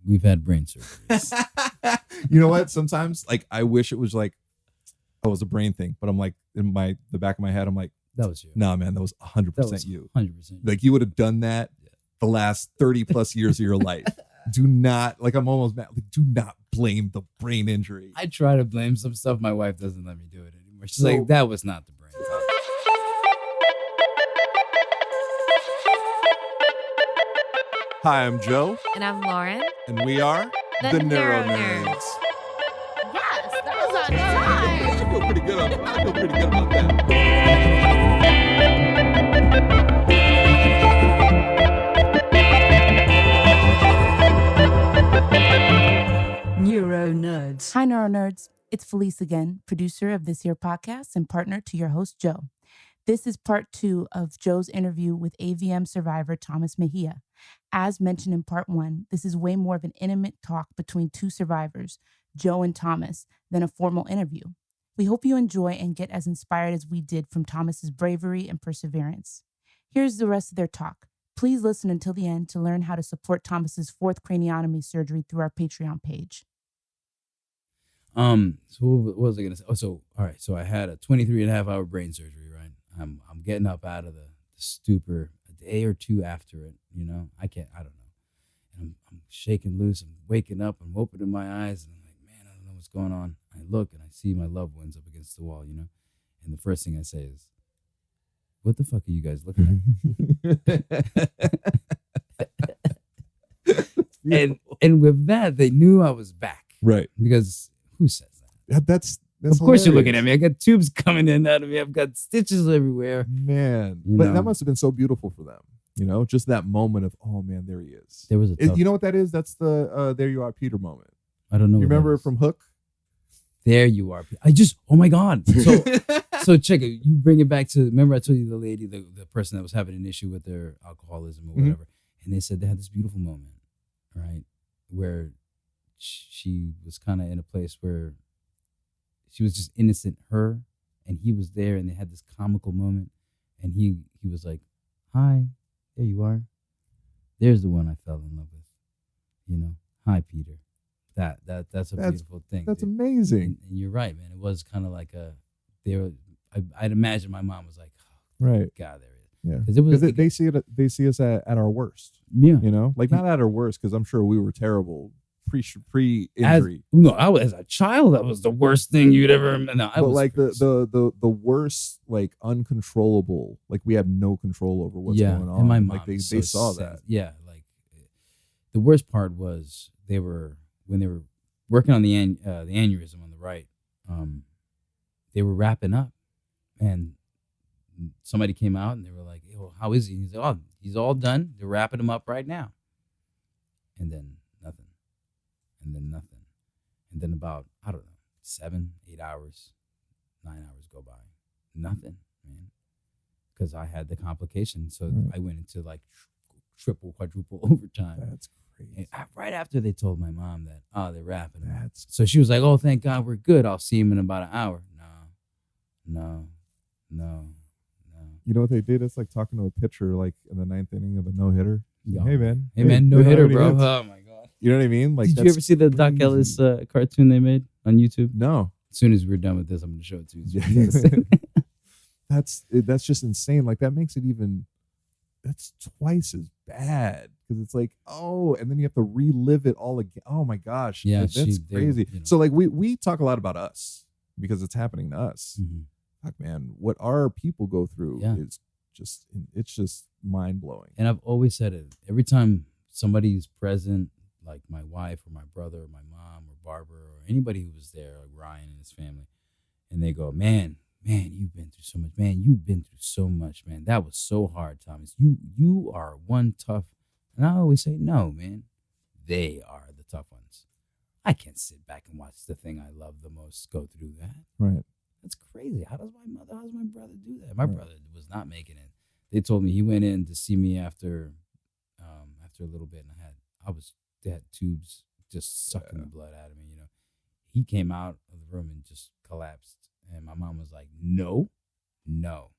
We've had brain surgeries. You know what? Sometimes, like, I wish it was like, oh, it was a brain thing, but I'm like, in the back of my head, I'm like, that was you. Nah, man, that was 100% you. 100%. Like, you would have done that the last 30 plus years of your life. Do not, like, I'm almost mad. Like, do not blame the brain injury. I try to blame some stuff. My wife doesn't let me do it anymore. She's like, that was not the brain. Hi, I'm Joe. And I'm Lauren. And we are the NeuroNerds. Yes, that was on time. I feel pretty good about that. NeuroNerds. Hi, NeuroNerds. It's Felice again, producer of this here podcast and partner to your host, Joe. This is part 2 of Joe's interview with AVM survivor Thomas Mejia. As mentioned in part 1, this is way more of an intimate talk between two survivors, Joe and Thomas, than a formal interview. We hope you enjoy and get as inspired as we did from Thomas's bravery and perseverance. Here's the rest of their talk. Please listen until the end to learn how to support Thomas's 4th craniotomy surgery through our Patreon page. So what was I going to say? Oh, so, all right. So I had a 23.5-hour brain surgery, right? I'm getting up out of the stupor a day or two after it, you know? I don't know. And I'm shaking loose. I'm waking up. I'm opening my eyes. And I'm like, man, I don't know what's going on. I look and I see my loved ones up against the wall, you know? And the first thing I say is, what the fuck are you guys looking at? and with that, they knew I was back. Right. Because who says that? That's of course hilarious. You're looking at me. I got tubes coming in and out of me. I've got stitches everywhere. Man. But that must have been so beautiful for them. You know, just that moment of, oh man, there he is. There was you know what that is? That's the there you are, Peter moment. I don't know. You remember it from Hook? There you are. Oh my God. So check it. You bring it back to, remember I told you the lady, the person that was having an issue with their alcoholism or whatever. Mm-hmm. And they said they had this beautiful moment, right? Where she was kind of in a place where she was just innocent, her, and he was there, and they had this comical moment, and he was like, hi, there you are. There's the one I fell in love with, you know. Hi, Peter. That's a beautiful thing. That's amazing. And you're right, man. It was kind of like I'd imagine my mom was like, oh, right, God, there it is. Yeah, because they see us at our worst. Yeah, you know, like not at our worst, because I'm sure we were terrible pre-injury. As a child, that was the worst thing you'd ever. No, but like the worst, like uncontrollable, like we have no control over what's going on. And my mom, like they saw that. Yeah, like the worst part was when they were working on the aneurysm on the right. They were wrapping up, and somebody came out and they were like, "Oh, how is he?" And he's like, "Oh, he's all done. They're wrapping him up right now." And then nothing. And then nothing. And then about, I don't know, 7, 8 hours, 9 hours go by. Nothing, man. Because I had the complication. So I went into like triple, quadruple overtime. That's crazy. And right after they told my mom that, they're wrapping him up. So she was like, oh, thank God we're good. I'll see him in about an hour. No. You know what they did? It's like talking to a pitcher like in the 9th inning of a no-hitter. Yo. Hey, man, no-hitter, bro. Hits. Oh, my God. You know what I mean? Like, did you ever see the Doc Ellis cartoon they made on YouTube? No. As soon as we're done with this, I'm going to show it to you. That's just insane. Like, that makes it that's twice as bad. Because it's like, and then you have to relive it all again. Oh, my gosh. Yeah, that's crazy. You know. So, like, we talk a lot about us because it's happening to us. Mm-hmm. Fuck, man, what our people go through is it's just mind-blowing. And I've always said it. Every time somebody's present, like my wife or my brother or my mom or Barbara or anybody who was there, like Ryan and his family, and they go, man, you've been through so much. Man, you've been through so much, man. That was so hard, Thomas. You are one tough. And I always say, no, man, they are the tough ones. I can't sit back and watch the thing I love the most go through that. Right. That's crazy. How's my brother do that? My brother was not making it. They told me he went in to see me after a little bit, and they had tubes just sucking the blood out of me, you know. He came out of the room and just collapsed. And my mom was like, no. You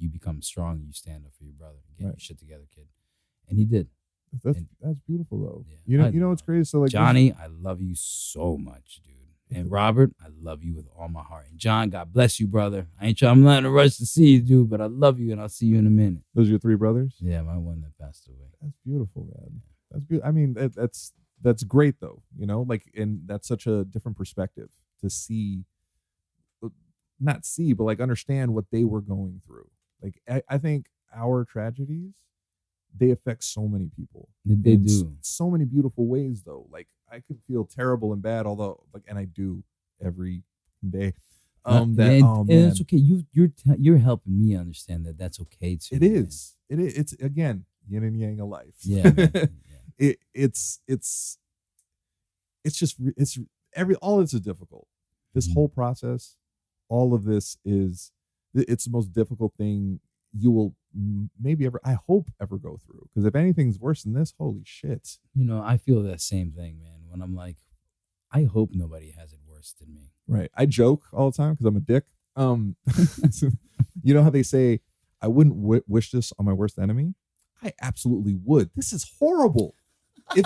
become strong. You stand up for your brother. Get your shit together, kid. And he did. That's beautiful though. Yeah, You know what's crazy? So like Johnny, I love you so much, dude. And Robert, I love you with all my heart. And John, God bless you, brother. I'm not in a rush to see you, dude, but I love you, and I'll see you in a minute. those are your 3 brothers? Yeah, my one that passed away. That's beautiful, man. That's beautiful. I mean, that's great though. Like, and that's such a different perspective to see, not see, but like understand what they were going through. Like, I think our tragedies, they affect so many people. They do. So many beautiful ways though. Like, I could feel terrible and bad, although and I do every day. And it's okay. You're helping me understand that that's okay too. It is. Man. It is. It's again yin and yang of life. Yeah. Man. Yeah. It's all this is difficult. This whole process, all of this it's the most difficult thing you will maybe ever, I hope, ever go through. Because if anything's worse than this, holy shit. I feel that same thing, man. When I'm like, I hope nobody has it worse than me. Right. I joke all the time because I'm a dick. You know how they say, I wouldn't wish this on my worst enemy? I absolutely would. This is horrible. If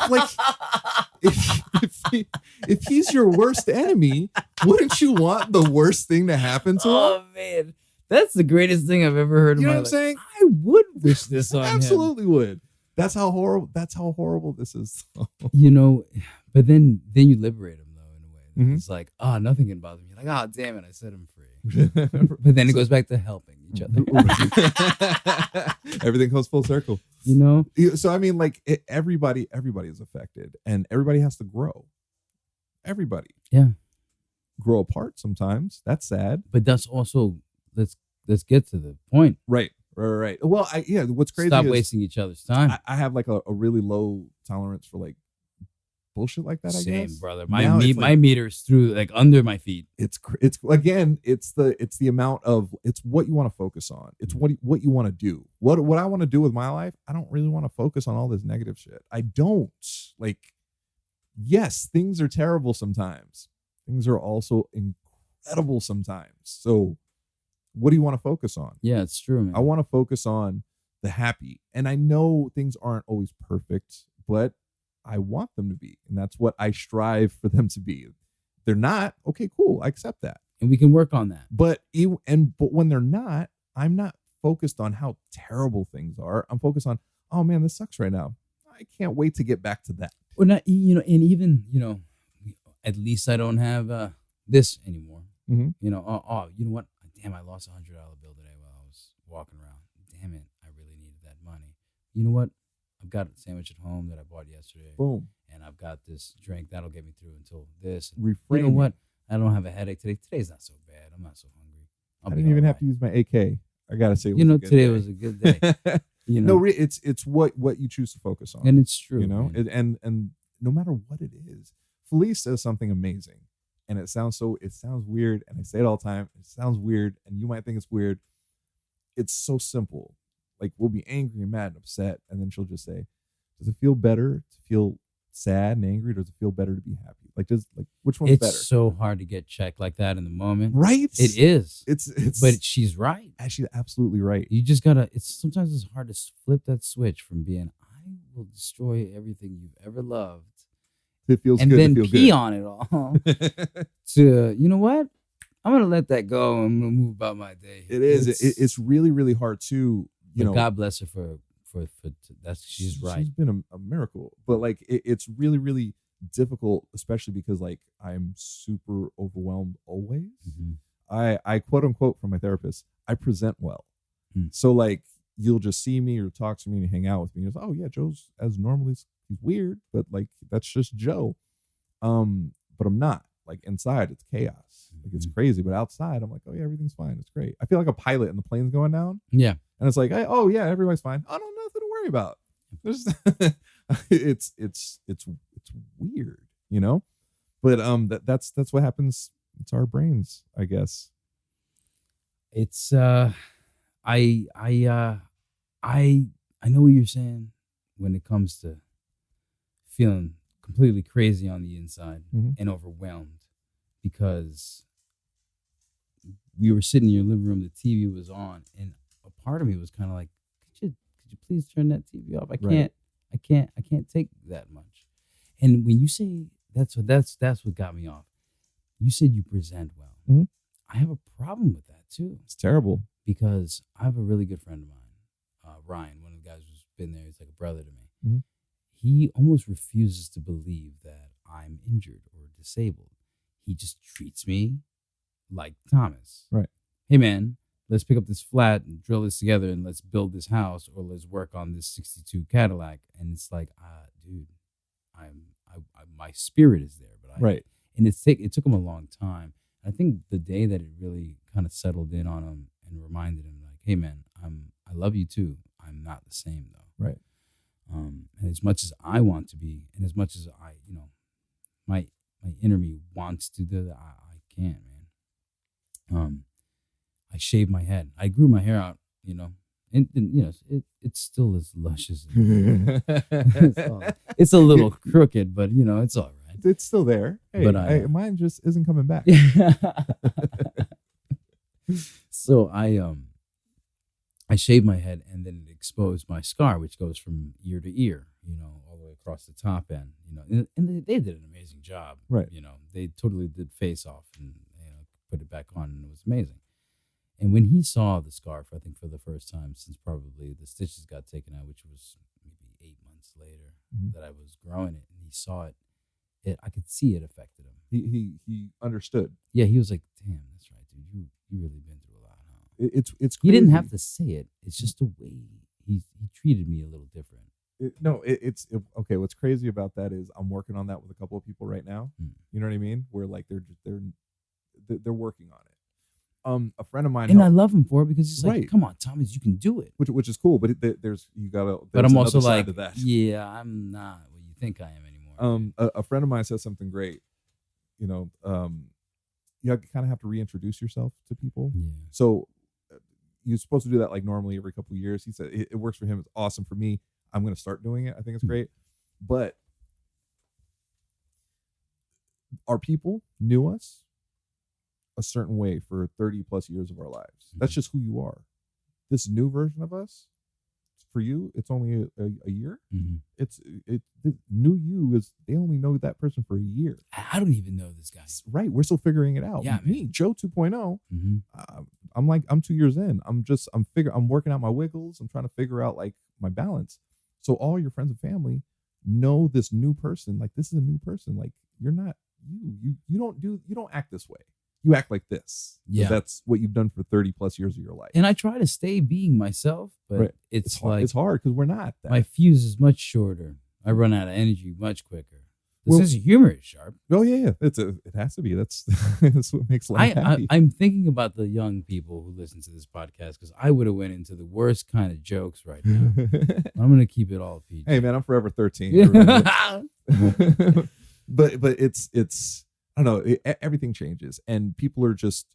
he's your worst enemy, wouldn't you want the worst thing to happen to him? Oh man, that's the greatest thing I've ever heard. You know in my what I'm saying? I would wish this on him. Absolutely would. That's how horrible this is. But then you liberate him though in a way. Mhm. It's like, nothing can bother me. Like, damn it, I set him free. But then it goes back to helping each other. Everything goes full circle. So I mean, like, everybody is affected, and everybody has to grow. Everybody, yeah, grow apart sometimes. That's sad, but that's also let's get to the point. Right. Well, what's crazy? Stop is wasting each other's time. I have like a really low tolerance for like bullshit like that. I Same, guess. brother. Now My meter's through like under my feet. It's again, it's the amount of, it's what you want to focus on. It's what you want to do. What I want to do with my life. I don't really want to focus on all this negative shit. I don't. Like, yes, things are terrible sometimes. Things are also incredible sometimes. So what do you want to focus on? Yeah, it's true, man. I want to focus on the happy. And I know things aren't always perfect, but I want them to be. And that's what I strive for them to be. They're not, okay, cool. I accept that. And we can work on that. But when they're not, I'm not focused on how terrible things are. I'm focused on, oh man, this sucks right now. I can't wait to get back to that. Well, not, and even, at least I don't have this anymore. Mm-hmm. You know what? Damn, I lost $100 bill today while I was walking around. Damn it, I really needed that money. You know what? I've got a sandwich at home that I bought yesterday. Boom. And I've got this drink that'll get me through until this. Reframe. You know what? I don't have a headache today. Today's not so bad. I'm not so hungry. I didn't even have to use my AK. I gotta say, today was a good day. No, it's what you choose to focus on, and it's true. And no matter what it is, Felice says something amazing, and it sounds weird, and I say it all the time. It sounds weird, and you might think it's weird. It's so simple. Like, we'll be angry and mad and upset, and then she'll just say, "Does it feel better to feel sad and angry, or does it feel better to be happy? Which one's better?" It's so hard to get checked like that in the moment, right? It is. It's. But she's right. She's absolutely right. You just gotta. Sometimes it's hard to flip that switch from being, I will destroy everything you've ever loved. It feels and good. then to feel pee good. on it all. To, you know what? I'm gonna let that go and I'm gonna move about my day. It is. It's really, really hard too. God bless her for that's. She's right. She's been a miracle, but like it's really, really difficult, especially because like I'm super overwhelmed always. Mm-hmm. I quote unquote, from my therapist, I present well. So like, you'll just see me or talk to me and hang out with me. It's, oh yeah, Joe's as normally, he's weird, but like, that's just Joe. But I'm not. Like, inside it's chaos. Like, it's crazy, but outside I'm like, oh yeah, everything's fine. It's great. I feel like a pilot and the plane's going down. Yeah. And it's like, oh yeah, everybody's fine. I don't nothing to worry about. There's it's weird, But that's what happens. It's our brains, I guess. It's I know what you're saying when it comes to feeling completely crazy on the inside and overwhelmed, because we were sitting in your living room, the TV was on, and a part of me was kind of like, could you please turn that TV off? I I can't take that much. And when you say that's what got me off. You said you present well. Mhm. I have a problem with that too, It's terrible. because I have a really good friend of mine, Ryan, one of the guys who's been there. He's like a brother to me. Mhm. He almost refuses to believe that I'm injured or disabled. He just treats me like Thomas. Right. Hey man, let's pick up this flat and drill this together and let's build this house, or let's work on this 62 Cadillac. And it's like, dude, my spirit is there, but Right. and it took him a long time. I think the day that it really kind of settled in on him and reminded him, like, hey man, I love you too. I'm not the same though. Right. And as much as I want to be, and as much as my inner me wants to do that, I can't, man. I shaved my head. I grew my hair out, and it's still as luscious. It's a little crooked, but it's all right. It's still there. Hey, But mine just isn't coming back. So I shaved my head, and then it exposed my scar, which goes from ear to ear, all the way across the top end, and they did an amazing job. Right. They totally did face off and put it back on, and it was amazing. And when he saw the scarf, I think for the first time since probably the stitches got taken out, which was maybe 8 months later, that I was growing it, and he saw it, I could see it affected him. He understood. Yeah, he was like, "Damn, that's right, dude. You really been through a lot, huh?" It's crazy. He didn't have to say it. It's just the way he treated me a little different. Okay. What's crazy about that is I'm working on that with a couple of people right now. You know what I mean? Where like they're working on it. A friend of mine, And I love him for it, because he's like, Right. "Come on, Thomas, you can do it." which is cool, but there's But I'm also another side like, to that. "Yeah, I'm not what you think I am anymore." A friend of mine says something great. You kind of have to reintroduce yourself to people. Yeah. So you're supposed to do that like normally every couple of years. He said it works for him. It's awesome for me. I'm going to start doing it. I think it's great. But our people knew us a certain way for 30 plus years of our lives. That's just who you are. This new version of us, for you, it's only a year. Mhm. The new you is, they only know that person for a year. I don't even know this guy. Right. We're still figuring it out. Yeah, Me, Joe 2.0, Mhm. I'm 2 years in. I'm working out my wiggles. I'm trying to figure out like my balance. So all your friends and family know this new person. Like, this is a new person. Like, you're not you. You don't act this way. You act like this. Yeah. That's what you've done for 30 plus years of your life. And I try to stay being myself, but Right. it's hard. like It's hard because we're not that. my fuse is much shorter. I run out of energy much quicker. The Well- sense of humor is sharp. Oh yeah. It has to be. That's that's what makes life happy. I'm thinking about the young people who listen to this podcast, because I would have went into the worst kind of jokes right now. I'm gonna keep it all PG. Hey man, I'm forever 13. Yeah. but it's I don't know. Everything changes, and people are just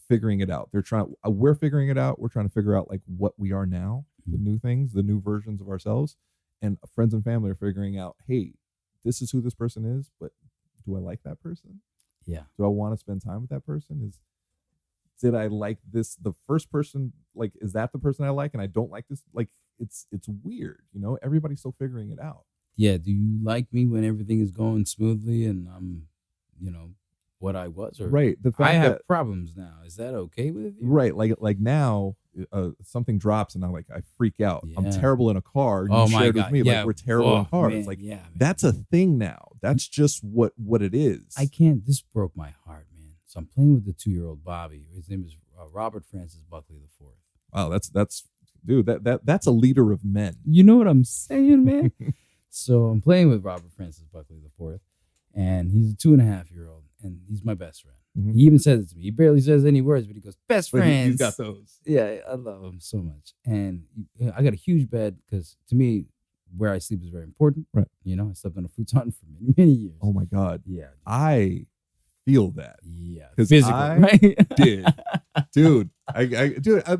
figuring it out. We're figuring it out. We're trying to figure out like what we are now, the new things, the new versions of ourselves, and friends and family are figuring out, hey, this is who this person is, but do I like that person? Yeah. Do I want to spend time with that person? Did I like this? The first person, like, is that the person I like, and I don't like this? Like, it's weird, Everybody's still figuring it out. Yeah. Do you like me when everything is going smoothly and I'm, what I was? Or Right. The fact I have that, problems now. Is that okay with you? right. Like now, something drops and I freak out. I'm Yeah. terrible in a car. And Oh you my shared God. with me, Yeah. like, we're terrible Oh, in cars. man. Like, Yeah, man. that's a thing now. That's just what it is. I can't. This broke my heart, man. So I'm playing with the 2-year-old Bobby. His name is Robert Francis Buckley IV. Wow. That's dude. That's a leader of men. You know what I'm saying, man? So I'm playing with Robert Francis Buckley IV, and he's a 2.5-year-old, and he's my best friend. Mhm. He even says it to me. He barely says any words, but he goes, "Best But friends." he's got those. Yeah, I love him so much. And I got a huge bed, because to me, where I sleep is very important. Right. I slept on a futon for many, many years. Oh my God. Yeah. I feel that. Yeah. 'Cause Physical, I right? Did. Dude,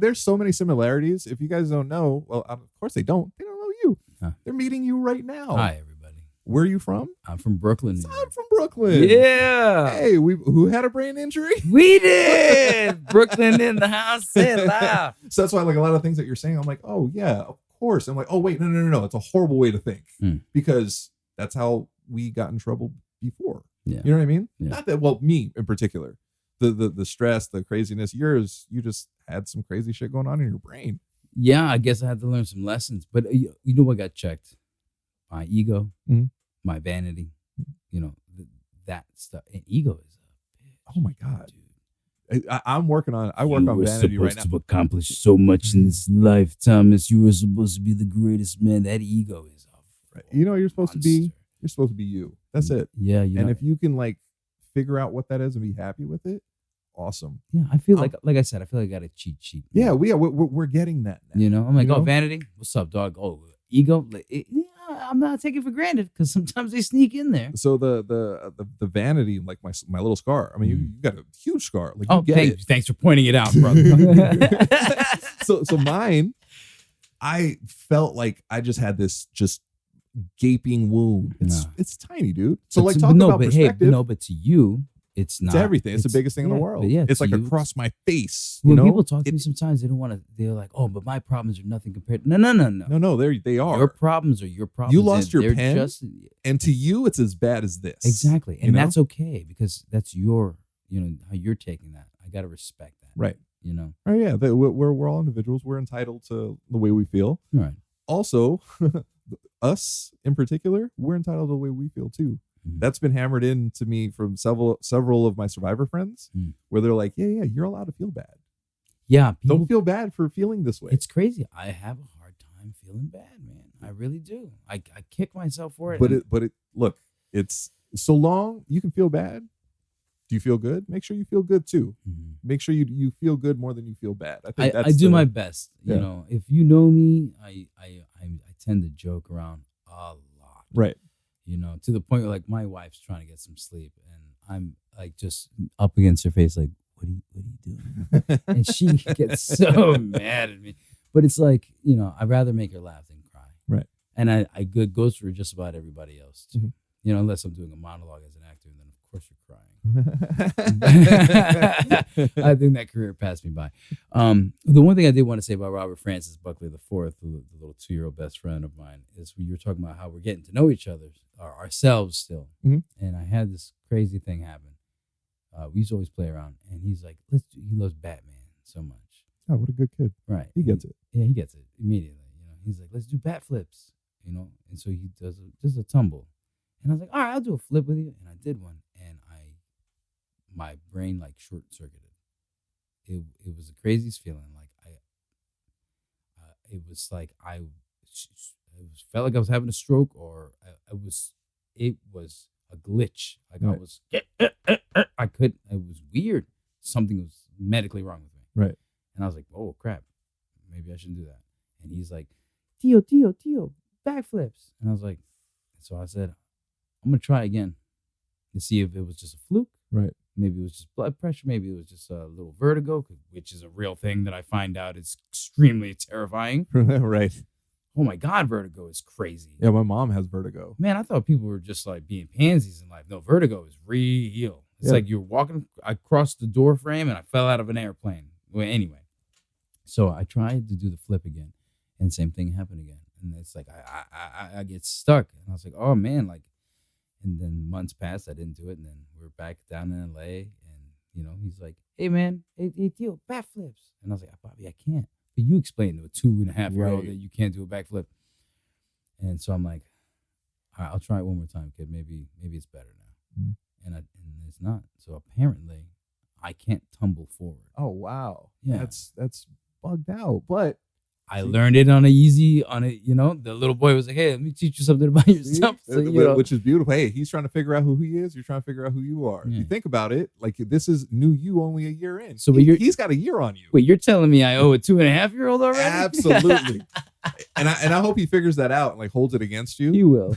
there's so many similarities. If you guys don't know, well, of course they don't. They don't know you. Huh. They're meeting you right now. Hi, everybody. Where are you from? I'm from Brooklyn, New I'm York. from Brooklyn. Yeah. Hey, who had a brain injury? We did. Brooklyn in the house. Say it loud. So that's why, like, a lot of things that you're saying, I'm like, oh yeah, of course. I'm like, oh wait, no. It's a horrible way to think Hmm. because that's how we got in trouble before. Yeah. You know what I mean? Yeah. Not that, well, me in particular, the stress, the craziness. You just had some crazy shit going on in your brain. Yeah, I guess I had to learn some lessons. But you know what got checked? My ego, Mhm. my vanity, you know, that stuff. And ego is Oh my God. dude. I'm working on. I work You on were vanity right supposed now. to accomplish so much in this life, Thomas. You were supposed to be the greatest man. That ego is a Right. You know, you're supposed to be. monster. You're supposed to be you. That's it. Yeah, you And know, if you can like figure out what that is and be happy with it, awesome. yeah, I feel like I said, I feel like I got a cheat sheet. Yeah, we're getting that now. You know, I'm like, You oh, know? vanity, what's up, dog? Oh, ego, like, yeah, I'm not taking it for granted because sometimes they sneak in there. So the vanity, like my little scar. I mean, you got a huge scar. Like, Oh, you get it. thanks for pointing it out, brother. So mine, I felt like I just had this just gaping wound. It's tiny, dude. So But like to- talk but about perspective. but to you, it's not. It's everything. It's the biggest thing in the yeah, world. but yeah, it's to like you, across my face. When You know, people talk to me sometimes, they don't want to. They're like, "Oh, but my problems are nothing compared." No. no, they are. Your problems are your problems. You lost and your they're pen? just- And to you, it's as bad as this. exactly, and you know? that's okay because that's your, how you're taking that. I gotta respect that, Right. You know, Oh yeah, we're all individuals. We're entitled to the way we feel. all right. Also, us in particular, we're entitled to the way we feel too. Mhm. That's been hammered into me from several of my survivor friends, Mm. where they're like, yeah, you're allowed to feel bad. Yeah, people, Don't feel bad for feeling this way. it's crazy. I have a hard time feeling bad, man. I really do. I kick myself for it. But and- it look, it's so long you can feel bad. Do you feel good? Make sure you feel good too. Mhm. Make sure you feel good more than you feel bad. I think I do my best. Yeah. You know, if you know me, I tend to joke around a lot. right. You know, to the point where like my wife's trying to get some sleep, and I'm like just up against her face, like, what are you doing? And she gets so mad at me. But it's like, I'd rather make her laugh than cry. Right. And I goes for just about everybody else too. Mhm. Unless I'm doing a monologue as an actor, and then of course you're crying. I think that career passed me by. The one thing I did want to say about Robert Francis Buckley IV, the little 2-year-old best friend of mine, is when you were talking about how we're getting to know each other, or ourselves still. Mhm. And I had this crazy thing happen. We used to always play around, and he's like, he loves Batman so much. Oh, what a good kid. Right. He gets it. Yeah, he gets it immediately. He's like, let's do bat flips, and so he does just a tumble. And I was like, all right, I'll do a flip with you. And I did one, and my brain like short circuited. It was the craziest feeling. Like it was like felt like I was having a stroke, or it was a glitch. Like I Right. was, I couldn't. It was weird. Something was medically wrong with me. Right. And I was like, oh crap, maybe I shouldn't do that. And he's like, Tio, backflips. And I was like, so I said, I'm gonna try again to see if it was just a fluke. Right. Maybe it was just blood pressure. Maybe it was just a little vertigo, which is a real thing that I find out is extremely terrifying. Right. Oh my God, vertigo is crazy. Yeah, my mom has vertigo. Man, I thought people were just like being pansies in life. No, vertigo is real. It's Yeah. like you're walking, I crossed the door frame and I fell out of an airplane. Well, anyway, so I tried to do the flip again, and same thing happened again. And it's like I get stuck, and I was like, oh man, like. And then months passed, I didn't do it, and then we're back down in LA, and he's like, hey man, hey Tio, backflips. And I was like, Bobby, I can't. But you explained to a 2.5-year-old Right. that you can't do a backflip. And so I'm like, all right, I'll try it one more time, kid. Maybe it's better now. Mhm. And it's not. So apparently, I can't tumble forward. Oh wow. Yeah. That's bugged out. But I learned it the little boy was like, hey, let me teach you something about yourself. So, which is beautiful. Hey, he's trying to figure out who he is. You're trying to figure out who you are. Yeah. You think about it, like this is new you only a year in. So, but he's got a year on you. wait, you're telling me I owe a 2.5-year-old already? Absolutely. and I hope he figures that out and like holds it against you. He will.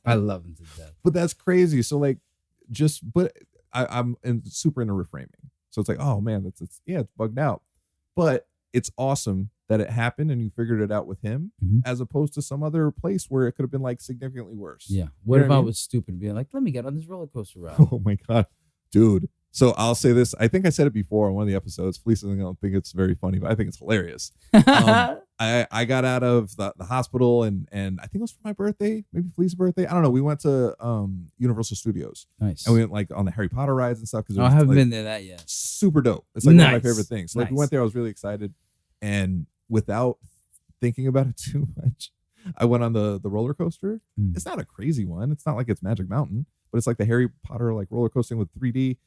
I love him to death. But that's crazy. So like, I'm super into reframing. So it's like, oh man, it's bugged out. But it's awesome that it happened and you figured it out with him, Mhm. as opposed to some other place where it could have been like significantly worse. Yeah. You What know if what I I mean? was stupid and being like, let me get on this roller coaster ride? Oh my God, dude. So I'll say this. I think I said it before on one of the episodes. Felice doesn't think it's very funny, but I think it's hilarious. I got out of the hospital and I think it was for my birthday, maybe Felice's birthday. I don't know. We went to Universal Studios. Nice. And we went like on the Harry Potter rides and stuff. I haven't been there that yet. Super dope. It's like one of my Nice. favorite things. So, like we Nice. went there, I was really excited. And without thinking about it too much, I went on the roller coaster. It's not a crazy one. It's not like it's Magic Mountain, but it's like the Harry Potter like roller coasting with 3D.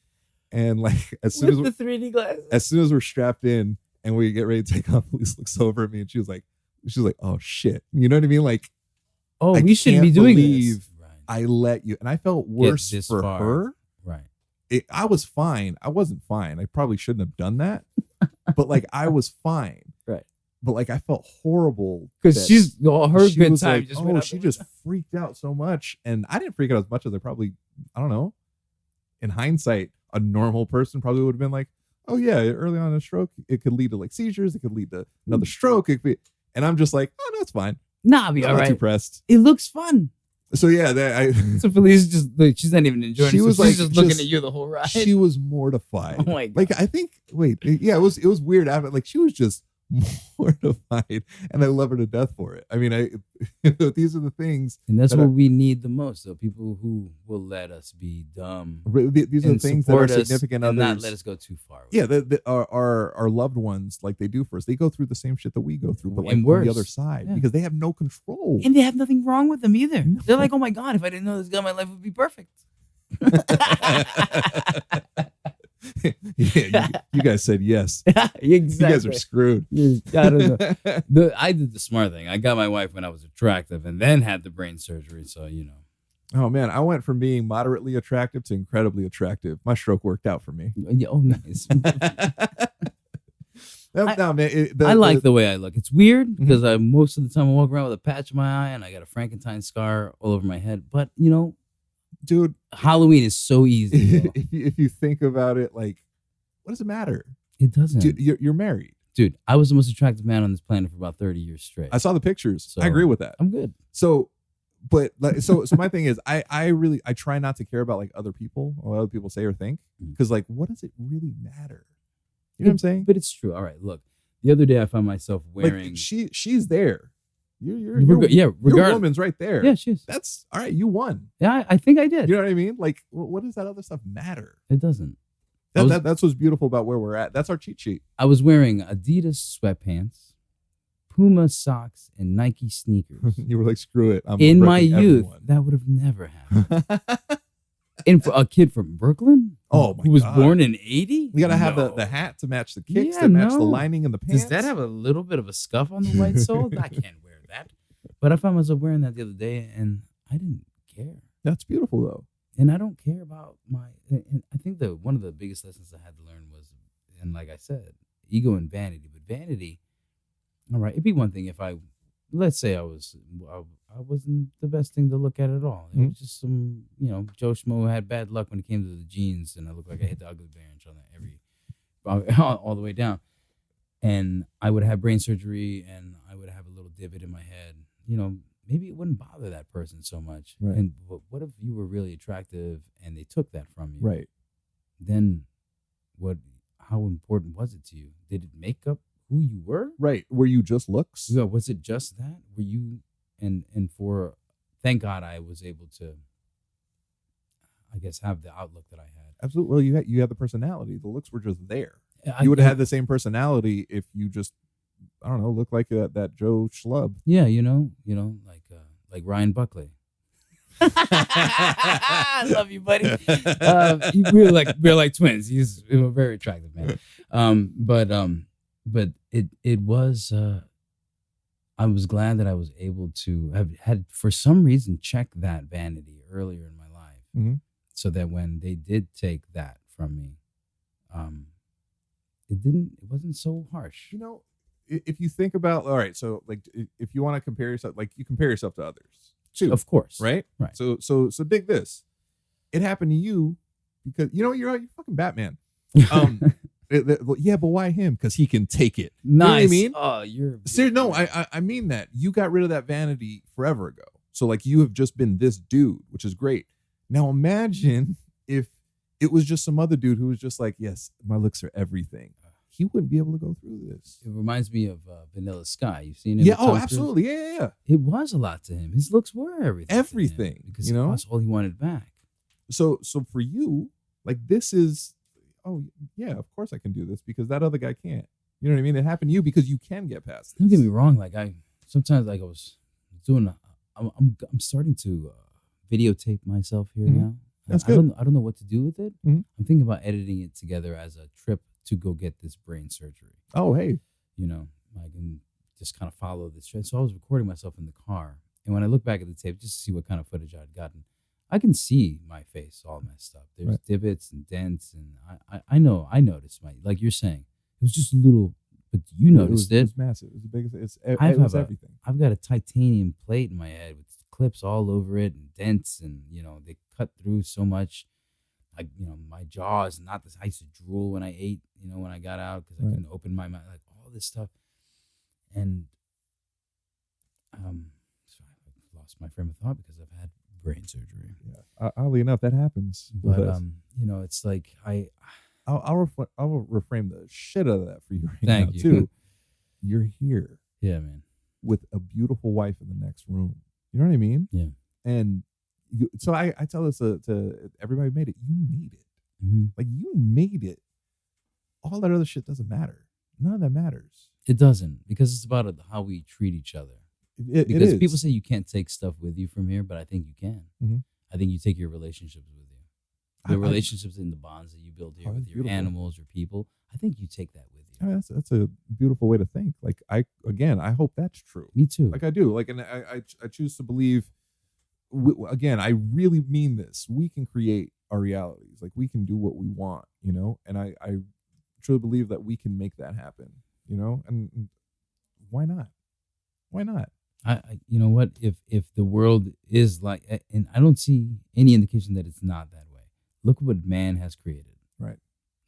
And like as soon With the 3D glasses. as soon as we're strapped in and we get ready to take off, Felice looks over at me and she was like, oh shit. You know what I mean? Like, Oh, I we shouldn't be can't doing believe this. Right. I let you. And I felt worse this for far. her. Right. I was fine. I wasn't fine. I probably shouldn't have done that. But like I was fine. Right. But like I felt horrible Because she's all her she good was time like, just went out she the just window. freaked out so much. And I didn't freak out as much as I don't know. In hindsight, a normal person probably would have been like, oh yeah, early on in a stroke, it could lead to like seizures, it could lead to another stroke. It could be, and I'm just like, oh no, it's fine. Nah, I'll be I'm all not too right. pressed. It looks fun. So yeah, So Felice just like, she's not even enjoying She it. So was, she's like, just looking just- at you the whole ride. she was mortified. Oh my God. Like I think, yeah, it was weird. After like she was just mortified, and I love her to death for it. I mean, these are the things, and that's that what are- we need the most. So people who will let us be dumb these are the and things that are support us significant and others. not let us go too far. Yeah, our loved ones, like they do for us, they go through the same shit that we go through, but like And on worse. the other side, Yeah. because they have no control. And they have nothing wrong with them either. No. They're like, oh my God, if I didn't know this guy, my life would be perfect. Yeah, you guys said yes. Exactly. You guys are screwed. I don't know. I did the smart thing. I got my wife when I was attractive and then had the brain surgery. So, you know. Oh man, I went from being moderately attractive to incredibly attractive. My stroke worked out for me. Yeah, oh, nice. No, man, I like the way I look. It's weird because I most of the time I walk around with a patch in my eye and I got a Frankenstein scar all over my head. But, you know, dude. Halloween is so easy. Bro. If you think about it, like, what does it matter? It doesn't. Dude, you're married. Dude, I was the most attractive man on this planet for about 30 years straight. I saw the pictures. So, I agree with that. I'm good. So, but like, so my thing is, I try not to care about like other people or what other people say or think, because like, what does it really matter? You know what I'm saying? But it's true. All right, look. The other day I found myself wearing. Like she's there. You're yeah, your regardless. woman's right there. Yeah, she is. That's all right. You won. Yeah, I think I did. You know what I mean? Like, what does that other stuff matter? It doesn't. That's what's beautiful about where we're at. That's our cheat sheet. I was wearing Adidas sweatpants, Puma socks, and Nike sneakers. You were like, screw it. I'm In my ripping youth, everyone. that would have never happened. And for a kid from Brooklyn, Oh my who was God. born in 80, You gotta have No. the hat to match the kicks, Yeah, to match the no. lining in the pants. Does that have a little bit of a scuff on the white sole? I can't wear that. But I found myself wearing that the other day, and I didn't care. That's beautiful though. And I don't care about my. And I think one of the biggest lessons I had to learn was, and like I said, ego and vanity. But vanity, all right, it'd be one thing if let's say I wasn't the best thing to look at all. It was just some, Joe Schmo who had bad luck when it came to the jeans, and I looked like I hit the ugly branch on all the way down. And I would have brain surgery, and I would have a little divot in my head. Maybe it wouldn't bother that person so much. Right. And what if you were really attractive and they took that from you? Right. Then how important was it to you? Did it make up who you were? Right. Were you just looks? So was it just that? Were you and thank God I was able to, I guess, have the outlook that I had. Like Well, you had the personality. The looks were just there. I You would have had the same personality if you just, I don't know, looked like that Joe Schlub. Yeah, like Ryan Buckley. I love you, buddy. We're like twins. He's a very attractive man. But it was. I was glad that I was able to have had, for some reason, check that vanity earlier in my life, so that when they did take that from me, it wasn't so harsh. If you think about, all right, so like if you want to compare yourself, like you compare yourself to others too, Of course, right? Right. So dig this. It happened to you because you're fucking Batman. Yeah, but why him? Because he can take it. Nice. You know what I mean? Oh, you're Seriously, no, I mean that. You got rid of that vanity forever ago. So like you have just been this dude, which is great. Now imagine if it was just some other dude who was just like, yes, my looks are everything. he wouldn't be able to go through this. It reminds me of Vanilla Sky. You've seen him? Yeah. with Tom Oh, Cruise? absolutely. Yeah. It was a lot to him. His looks were everything. Everything, to him because you know? that's all he wanted back. So for you, like this is, oh yeah, of course I can do this because that other guy can't. You know what I mean? It happened to you because you can get past this. Don't get me wrong. Like I sometimes like I was doing. I'm starting to videotape myself here now. That's I good. I don't know what to do with it. Mhm. I'm thinking about editing it together as a trip to go get this brain surgery. Oh, hey. You know, I can just kind of follow this trend. So I was recording myself in the car, and when I look back at the tape just to see what kind of footage I'd gotten, I can see my face all messed up. There's Right. divots and dents, and I know I noticed my, like you're saying, it was just a little, but you noticed It it. was massive. It was the biggest. It I was have everything. I've got a titanium plate in my head with clips all over it and dents, and they cut through so much. Like my jaw is not this. I used to drool when I ate. When I got out because I Right. couldn't open my mouth. Like all this stuff, and so I lost my frame of thought because I've had brain surgery. Yeah. Oddly enough, that happens. with But us. it's like I'll reframe the shit out of that for you right Thank now you. too. You're here yeah, man. with a beautiful wife in the next room. You know what I mean? Yeah. And so I tell this to everybody who made it. You made it. Mm-hmm. Like you made it. All that other shit doesn't matter. None of that matters. It doesn't, because it's about how we treat each other. It Because is. people say you can't take stuff with you from here, but I think you can. Mhm. I think you take your relationships with you. The relationships and the bonds that you build here Oh, with that's your beautiful. animals or people, I think you take that with you. I mean, that's a beautiful way to think. Like I hope that's true. Me too. Like I do. Like, and I choose to believe. Again, I really mean this. We can create our realities. Like we can do what we want. And I truly believe that we can make that happen. And why not? Why not? You know what? If the world is like, and I don't see any indication that it's not that way. Look what man has created. Right.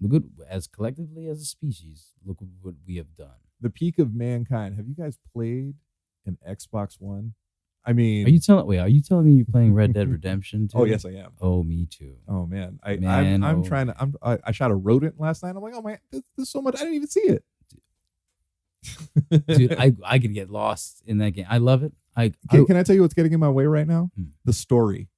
Look at, as collectively as a species, look what we have done. The peak of mankind. Have you guys played an Xbox One? I mean, Are you telling me you're playing Red Dead Redemption too? oh yes, I am. Oh, me too. Oh man, Man, I'm oh, trying to. I shot a rodent last night. I'm like, oh man, there's so much. I didn't even see it. Dude, I could get lost in that game. I love it. Can I tell you what's getting in my way right now? Hmm. The story.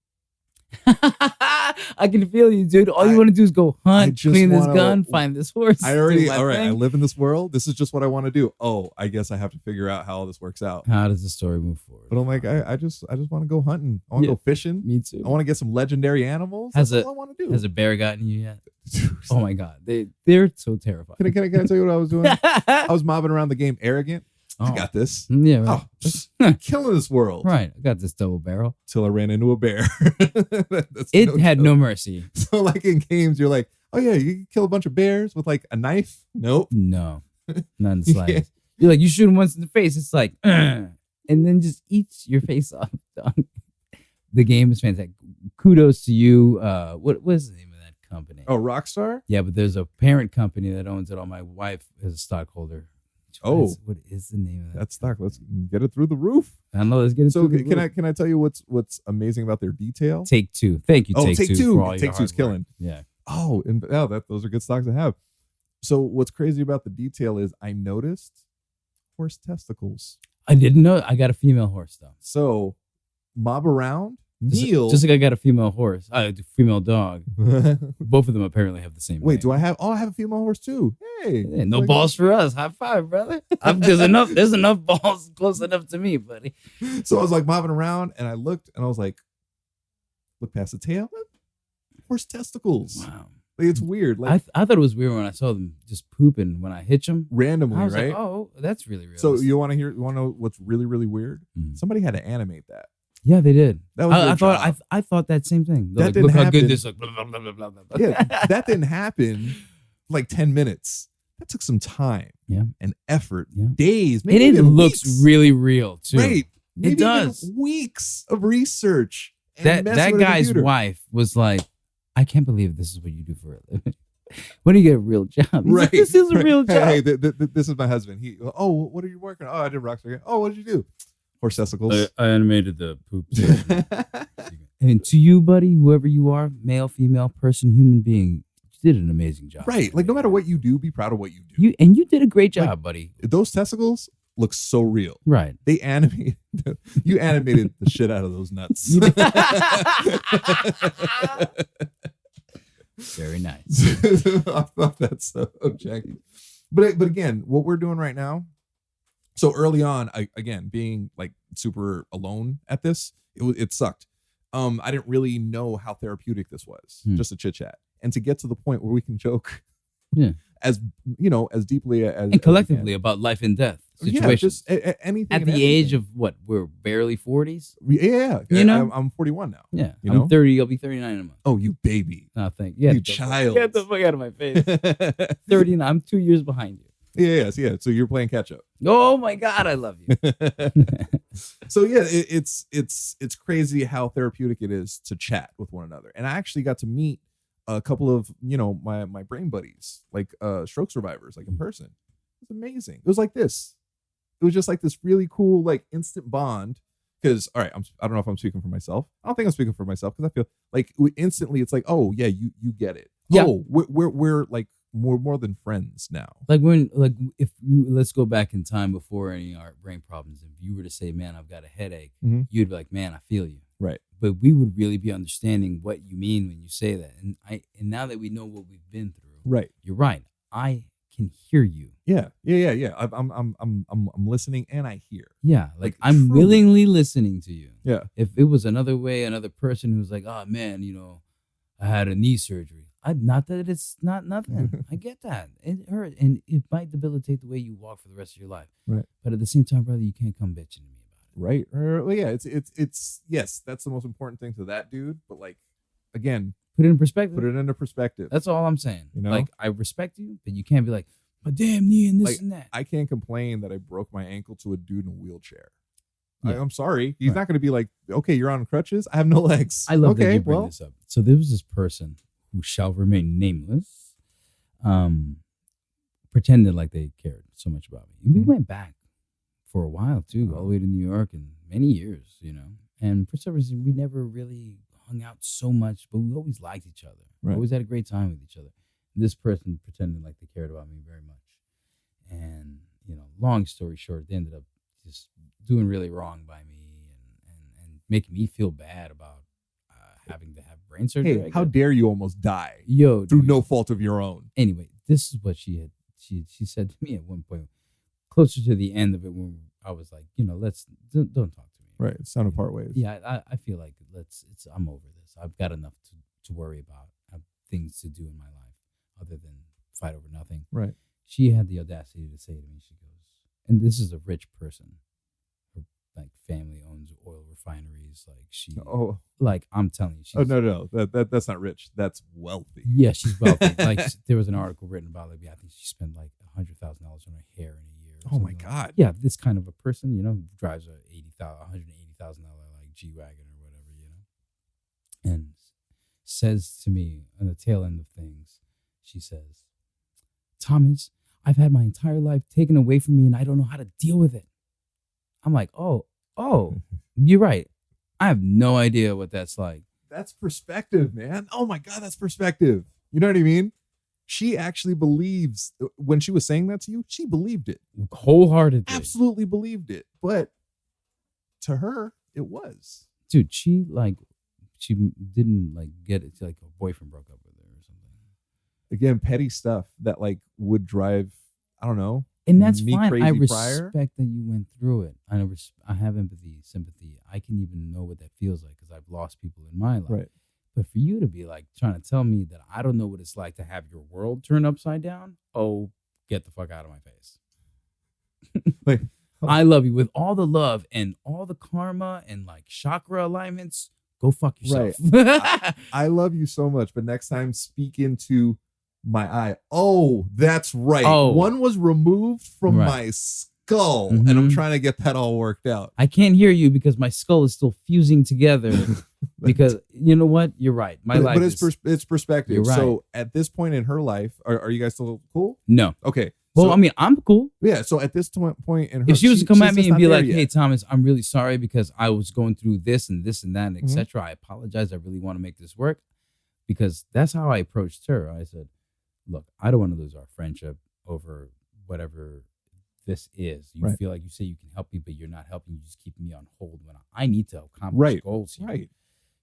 I can feel you, dude. All you want to do is go hunt, just clean this wanna- gun, find this horse. I already. do my All right, I thing. live in this world. This is just what I want to do. Oh, I guess I have to figure out how all this works out. How does the story move forward? But I'm like, I just want to go hunting. I want to Yeah. go fishing. Me too. I want to get some legendary animals. Has That's all I want to do. Has a bear gotten you yet? Oh my god, they're so terrifying. Can I tell you what I was doing? I was mobbing around the game arrogant. I Oh. got this. Yeah, right. Oh, killing this world. Right. I got this double barrel. Till I ran into a bear. That's It had joke. no mercy. So like in games, you're like, oh yeah, you can kill a bunch of bears with like a knife. Nope. No, not in the slightest. You're like, you shoot him once in the face. It's like, and then just eats your face off. Dog. The game is fantastic. Kudos to you. What was the name of that company? Oh, Rockstar? Yeah, but there's a parent company that owns it. All my wife is a stockholder. Oh. What is the name of that? That's stock. Let's get it through the roof. I don't know. Let's get it. So through the roof. can I tell you what's amazing about their detail? Take Two. Thank you. Oh, Take Two. For all Take your Two's hard work. killing. Yeah. Oh, and those are good stocks to have. So what's crazy about the detail is I noticed horse testicles. I didn't know. I got a female horse though. So mob around, Just- kneel. Just like I got a female horse, a female dog. Both of them apparently have the same. Wait, name. do I have? Oh, I have a female horse too. Hey, Yeah, no Like- balls for us. High five, brother. There's enough balls close enough to me, buddy. So I was like mobbing around, and I looked, and I was like, look past the tail, horse testicles. Wow. Like, it's weird. Like I thought it was weird when I saw them just pooping when I hitch them. randomly, I was right? like, oh, that's really real. So you want to know what's really really weird? Mhm. Somebody had to animate that. Yeah, they did. That was I their thought job. I thought that same thing. They're That like, didn't look how happen. good this look. Blah, blah, blah, blah, blah, blah. Yeah, that didn't happen like 10 minutes. That took some time, Yeah. and effort, Yeah. days, And maybe it even looks weeks. really real too. Right. Maybe even does. weeks of research. and That messing with a guy's computer. wife was like, I can't believe this is what you do for a living. When do you get a real job? He's like, Right. this is a right. real job. Hey, this is my husband. Oh, what are you working on? Oh, I did Rockstar. Oh, what did you do? Horse testicles. I animated the poop. And to you, buddy, whoever you are, male, female, person, human being, did an amazing job. Right. Like no matter what you do, be proud of what you do. You did a great job, Like, buddy. Those testicles look so real. Right. They animated. You animated the shit out of those nuts. You did. Very nice. I thought that's so janky. But again, what we're doing right now. So early on, again, being like super alone at this, it sucked. I didn't really know how therapeutic this was. Just a chit chat, and to get to the point where we can joke, as as deeply as and collectively about life and death situations. Yeah, just anything at the age of what, we're barely 40s. Yeah, I'm 41 now. Yeah, I'm 30. I'll be 39 in a month. Oh, you baby! No, thank you, child. Get the fuck out of my face. 39. I'm 2 years behind you. Yeah. So you're playing catch up. Oh my God, I love you. So yeah, it's crazy how therapeutic it is to chat with one another. And I actually got to meet a couple of my brain buddies, like stroke survivors, like in person. It was amazing. It was like this. It was just like this really cool, like instant bond. Because all right, I don't know if I'm speaking for myself. I don't think I'm speaking for myself because I feel like instantly it's like, oh yeah, you get it. Yeah. Oh, we're like more than friends now. Like let's go back in time before any of our brain problems. If you were to say, man, I've got a headache, you'd be like, man, I feel you. Right. But we would really be understanding what you mean when you say that. And now that we know what we've been through, right. You're right. I can hear you. Yeah. I'm listening and I hear. Yeah. Like I'm truly. willingly listening to you. Yeah. If it was another person who's like, oh man, I had a knee surgery. Not that it's not nothing. I get that. It hurt. And it might debilitate the way you walk for the rest of your life. Right. But at the same time, brother, you can't come bitching to me about it. Right. Well, yeah, it's yes, that's the most important thing to that dude. But like, again, put it in perspective. That's all I'm saying. You know? Like, I respect you, but you can't be like, my damn knee and this and that. I can't complain that I broke my ankle to a dude in a wheelchair. Yeah. I'm sorry. He's not going to be like, okay, you're on crutches. I have no legs. I love that you bring this up. So there was this person who shall remain nameless, pretended like they cared so much about me. And we went back for a while too, all the way to New York, and many years, And for some reason, we never really hung out so much, but we always liked each other. Right. We always had a great time with each other. This person pretended like they cared about me very much. And, long story short, they ended up just doing really wrong by me and making me feel bad about having to have brain surgery. Hey, how dare you almost die through no fault of your own? Anyway, this is what she said to me at one point, closer to the end of it, when I was like, don't talk to me. Right. It's time to part ways. Yeah, I feel like I'm over this. I've got enough to worry about. I have things to do in my life other than fight over nothing. Right. She had the audacity to say to me, she goes, and this is a rich person. Her family owns oil refineries. I'm telling you. Oh no, that's not rich. That's wealthy. Yeah, she's wealthy. There was an article written about I think she spent $100,000 on her hair in a year. Oh my God. Yeah, this kind of a person, drives a $180,000 G-Wagon or whatever, and says to me on the tail end of things, she says, Thomas, I've had my entire life taken away from me and I don't know how to deal with it. I'm like, oh, you're right. I have no idea what that's like. That's perspective, man. Oh my God, that's perspective. You know what I mean? She actually believes, when she was saying that to you, she believed it. Wholeheartedly. Absolutely believed it. But to her, it was. Dude, she didn't get it. Her boyfriend broke up with her or something. Again, petty stuff that would drive, I don't know. And that's me fine. crazy I respect prior. that you went through it. I have empathy, sympathy. I can even know what that feels like because I've lost people in my life. Right. But for you to be trying to tell me that I don't know what it's like to have your world turn upside down, get the fuck out of my face. I love you with all the love and all the karma and chakra alignments. Go fuck yourself. Right. I love you so much, but next time speak into my eye. Oh, that's right. One was removed from my skull, and I'm trying to get that all worked out. I can't hear you because my skull is still fusing together. Because you know what? You're right. But it's perspective. You're right. So at this point in her life, are you guys still cool? No. Okay. Well, I'm cool. Yeah. So at this point in her, if she was to come at me and be like, yet. "Hey, Thomas, I'm really sorry because I was going through this and that, and etc. I apologize. I really want to make this work." because that's how I approached her. I said, look, I don't want to lose our friendship over whatever this is. You Right. feel like you say you can help me, but you're not helping. You just keeping me on hold when I need to accomplish goals here. Right.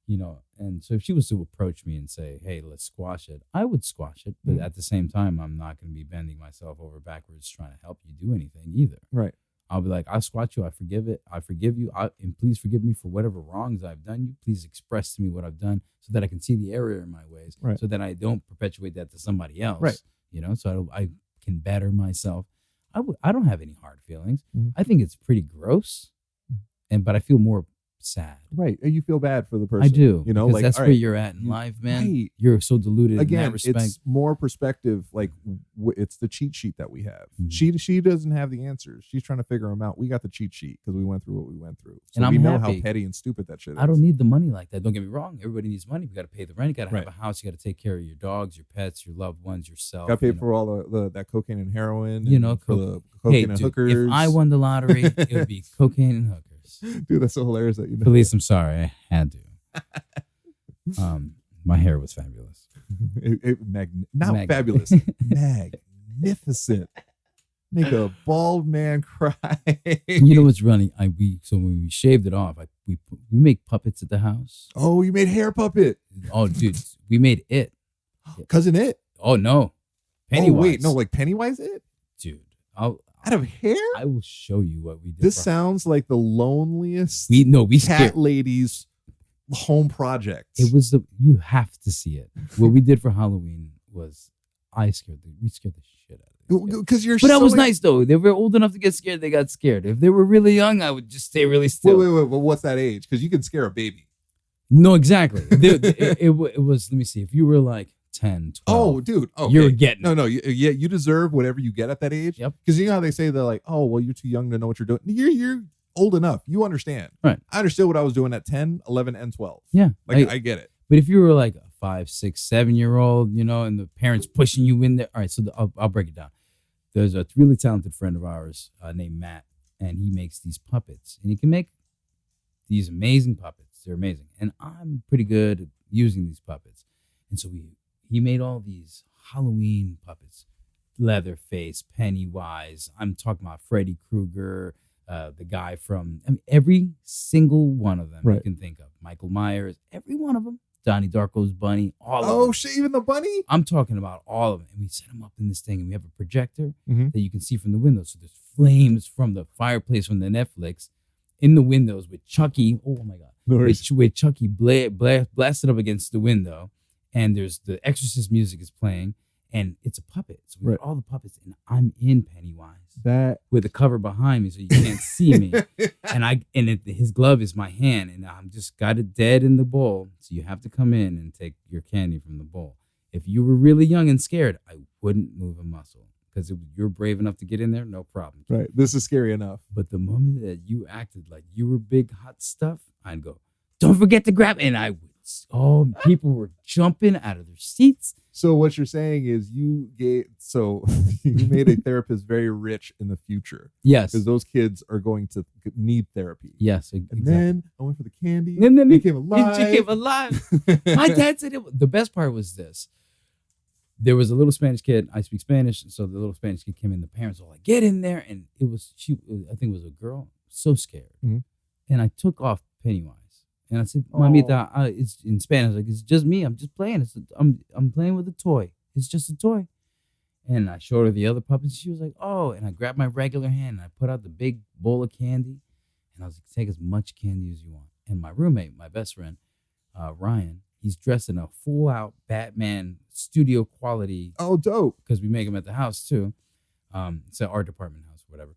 You know, and so if she was to approach me and say, hey, let's squash it, I would squash it. But at the same time, I'm not going to be bending myself over backwards trying to help you do anything either. Right. I'll be like, I'll squash you. I forgive you. And please forgive me for whatever wrongs I've done you. Please express to me what I've done so that I can see the error in my ways. Right. So that I don't perpetuate that to somebody else. Right. You know, so I can better myself. I don't have any hard feelings. Mhm. I think it's pretty gross. But I feel more sad. Right. And you feel bad for the person. I do. You know, because like that's all where right, you're at in life, man. right. You're so deluded in that Again, respect. it's more perspective. Like it's the cheat sheet that we have. Mhm. She doesn't have the answers. She's trying to figure them out. We got the cheat sheet because we went through what we went through. So And I'm we know happy. how petty and stupid that shit is. I don't need the money like that. Don't get me wrong. Everybody needs money. You got to pay the rent. You got to Right. have a house. You got to take care of your dogs, your pets, your loved ones, yourself. Got to pay you know. for all the that cocaine and heroin. You and know, for the Hey, cocaine and dude, hookers. if I won the lottery, it would be cocaine and hookers. Dude, that's so hilarious that you know. Felice, I'm sorry. I had to. My hair was fabulous. Not Mag- fabulous, magnificent. Make a bald man cry. You know what's running? So when we shaved it off, we make puppets at the house. Oh, you made hair puppet. Oh, dude, we made it. Cousin It. Oh no, Pennywise. Oh wait, no, like Pennywise It. Dude, Out of hair. I will show you what we did. This for- sounds like the loneliest we cat scared. lady's home project. It was you have to see it. What we did for Halloween was we scared the shit out of them. because you're. But that was so- nice though. They were old enough to get scared. They got scared. If they were really young, I would just stay really still. Wait. But what's that age? Because you can scare a baby. No, exactly. It was. Let me see. If you were like 10, 12. Oh, dude. Okay. You're getting No. You deserve whatever you get at that age. Yep. Because you know how they say they're like, oh, well, you're too young to know what you're doing. You're old enough. You understand. Right. I understood what I was doing at 10, 11, and 12. Yeah. Like I get it. But if you were like a 5, 6, 7-year-old, you know, and the parents pushing you in there. All right. So I'll break it down. There's a really talented friend of ours named Matt, and he makes these puppets, and he can make these amazing puppets. They're amazing. And I'm pretty good at using these puppets. And so he made all these Halloween puppets, Leatherface, Pennywise. I'm talking about Freddy Krueger, the guy from every single one of them you Right. can think of. Michael Myers, every one of them. Donnie Darko's bunny, all of Oh them. shit! Even the bunny. I'm talking about all of them. And we set them up in this thing, and we have a projector Mhm. that you can see from the window. So there's flames from the fireplace from the Netflix in the windows with Chucky. Oh my God. No worries. With Chucky blasted up against the window, and there's the Exorcist music is playing, and it's a puppet. So we got all the puppets, and I'm in Pennywise That with the cover behind me, so you can't see me. And his glove is my hand, and I'm just got it dead in the bowl. So you have to come in and take your candy from the bowl. If you were really young and scared, I wouldn't move a muscle because you're brave enough to get in there, no problem. right. This is scary enough. But the moment that you acted like you were big hot stuff, I'd go, don't forget to grab. And I would, people were jumping out of their seats. So what you're saying is you made a therapist very rich in the future Yes. because those kids are going to need therapy. Yes. And Exactly. then I went for the candy. And then he came alive. He came alive. My dad said the best part was this. There was a little Spanish kid. I speak Spanish. So the little Spanish kid came in. The parents were like, get in there. And I think it was a girl, so scared. Mhm. And I took off Pennywise. And I said, Mamita, it's in Spanish. Like, it's just me. I'm just playing. I'm playing with a toy. It's just a toy. And I showed her the other puppets. She was like, oh. And I grabbed my regular hand and I put out the big bowl of candy. And I was like, take as much candy as you want. And my roommate, my best friend, Ryan, he's dressed in a full-out Batman studio quality. Oh, dope. Because we make him at the house, too. It's an art department house, whatever.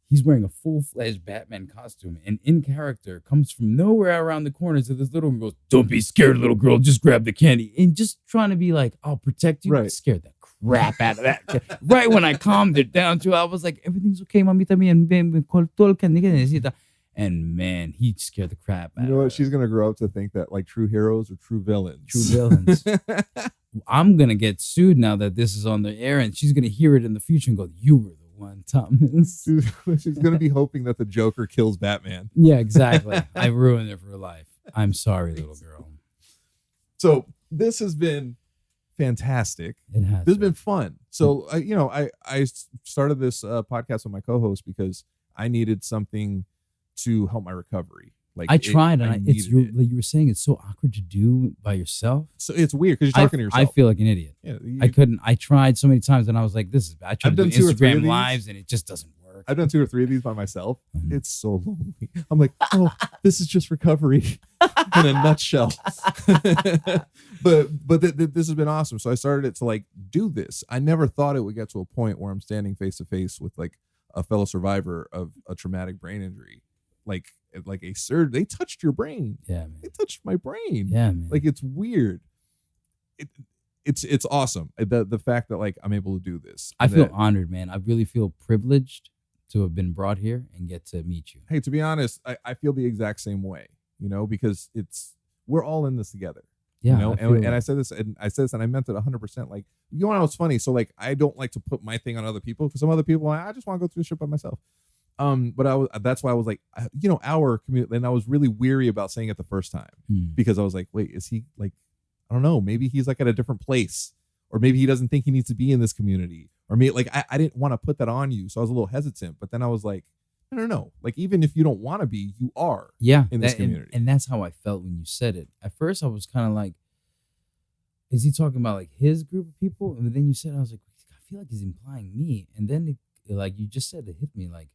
He's wearing a full-fledged Batman costume, and in character comes from nowhere around the corner to this little girl and goes, don't be scared, little girl, just grab the candy. And just trying to be like, I'll protect you. Right. Scared the crap out of that. Right when I calmed it down, too, I was like, everything's okay, mamita mía, ven, con todo el candy que necesita. And man, he scared the crap out You know of what? her. She's gonna grow up to think that like true heroes are true villains. True villains. I'm going to get sued now that this is on the air, and she's going to hear it in the future and go, you were the one, Thomas. She's gonna be hoping that the Joker kills Batman. Yeah, exactly. I ruined it for life. I'm sorry, little girl. So this has been fantastic. It has. This has been fun. So, I started this podcast with my co-host because I needed something to help my recovery. Like I tried, and it's needed it. like you were saying, it's so awkward to do by yourself. So it's weird because you're talking to yourself. I feel like an idiot. Yeah, I couldn't. I tried so many times, and I was like, "This is bad." I tried I've to done do 2 or 3 of Instagram these. lives, and it just doesn't work. I've done 2 or 3 of these by myself. Mhm. It's so lonely. I'm like, oh, this is just recovery in a nutshell. but this has been awesome. So I started it to like do this. I never thought it would get to a point where I'm standing face to face with like a fellow survivor of a traumatic brain injury, like a surgeon. They touched your brain. Yeah, man. They touched my brain. Yeah, man. Like it's weird. It's awesome. The fact that like I'm able to do this. I feel honored, man. I really feel privileged to have been brought here and get to meet you. Hey, to be honest, I feel the exact same way, because we're all in this together. Yeah, and I said this and I meant it 100%. Like, what's funny? So like, I don't like to put my thing on other people because some other people, I just want to go through the shit by myself. But that's why I was like, our community, and I was really weary about saying it the first time because I was like, wait, is he like, I don't know, maybe he's like at a different place, or maybe he doesn't think he needs to be in this community, or maybe like, I didn't want to put that on you. So I was a little hesitant, but then I was like, no, like, even if you don't want to be, you are in this community. And that's how I felt when you said it. At first I was kind of like, is he talking about like his group of people? And then you said, I was like, I feel like he's implying me. And then like you just said, it hit me like,